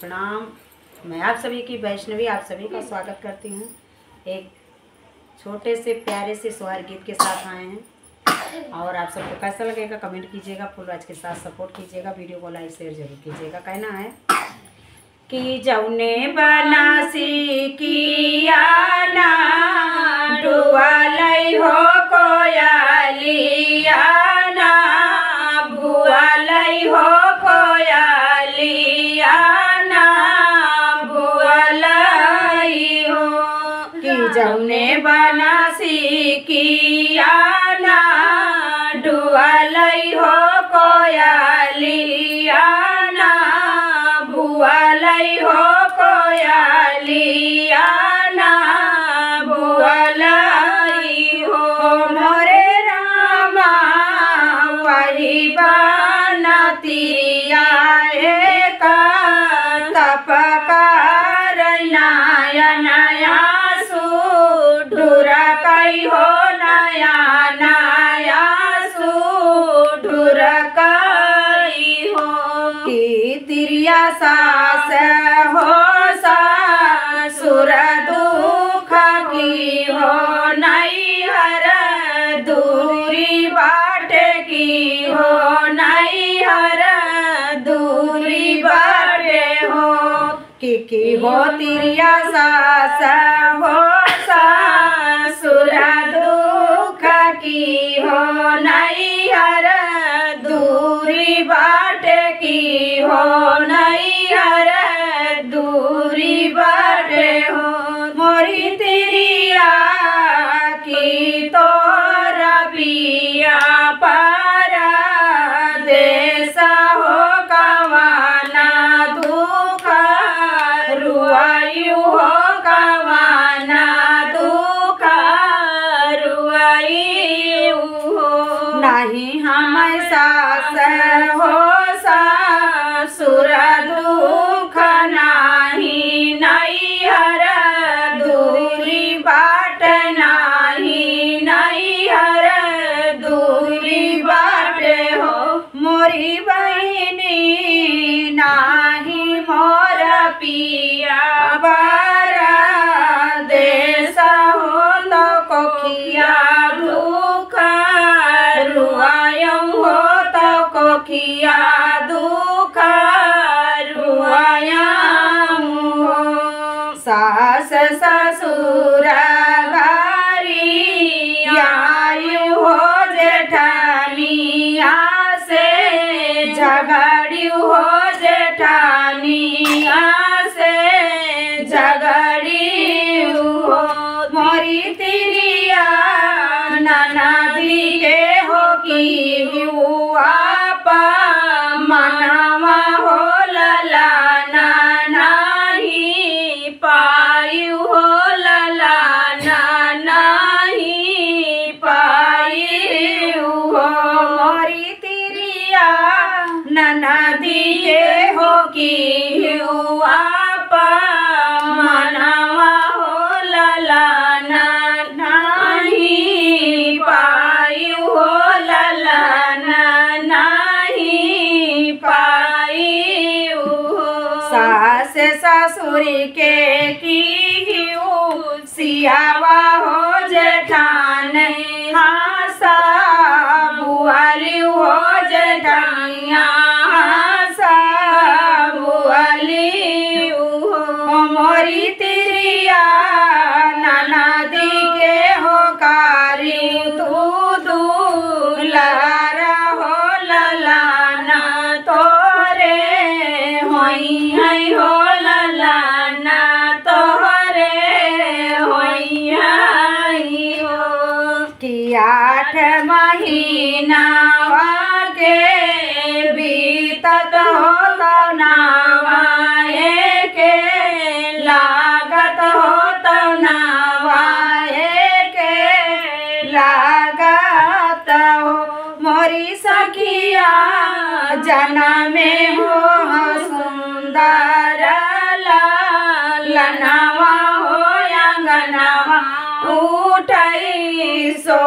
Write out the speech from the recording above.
प्रणाम। मैं आप सभी की वैष्णवी आप सभी का स्वागत करती हूँ। एक छोटे से प्यारे से सोहर गीत के साथ आए हैं और आप सबको कैसा लगेगा कमेंट कीजिएगा। फुल वॉच के साथ सपोर्ट कीजिएगा। वीडियो को लाइक शेयर जरूर कीजिएगा। कहना है कि जौने बनासी किया ना डुआलई हो कोयलिया ना भुआलई हो कोयलिया ना भुआलई हो कि जौने बनासी किया ना डुआलई हो कोयलिया ना भुआलई हो कोयलिया ना भुआलई हो मोरे रामा वही बनतिया एक तपकार नया नया सुडुर कई हो नया नया सुडुर कई हो कि तिरिया सास हो सासुर दुख की हो नैहर दूरी बाट की हो नैहर दूरी बाटे हो कि हो तिरिया सास हो सासुर दुख की हो नैहर दूरी बाट की हो नैहर दूरी बाटे हो मोरी तिरिया की तोर पिया पारा देश हो कवाना दुख रुआयु हो कवाना दुख रुआयु हो नहीं हम सास हो सासुर दुख नाही नैहर दूरी बाट नाही नैहर दूरी बाट हो मोरी बहिनी नाही मोर पिया बारा देश हो तो कोखिया दुख रुआयम हो तो कोखिया दुख रुआयम हो सास ससुर घरी आयु हो जेठानिया से झगड़ियु हो जेठानिया से झगड़ियु हो मोरी तिरिया ननदी के हो की हुआ पा मनवा हो ललाना नहीं पायु हो ललाना नहीं पायु हो मोरी तिरिया ननदी के हो की हुआ पा मनवा हो ललाना नहीं पायु हो ललाना नहीं पायु हो सास ससुर के की सियावा हो जेठान हासा बुआली हो जेठानिया हासा बुआली हो मोरी तिरिया ननदी के हो कारी तू दुलारा हो ललाना तोरे होई है हो ललाना तोरे होई है हो कि 8 महीना के बीतत हो तो नावाए के लागत हो तो नावाए के लागत हो मोरी सखिया जनमे हो सुंदर लालनवा हो अंगनवा उठई सो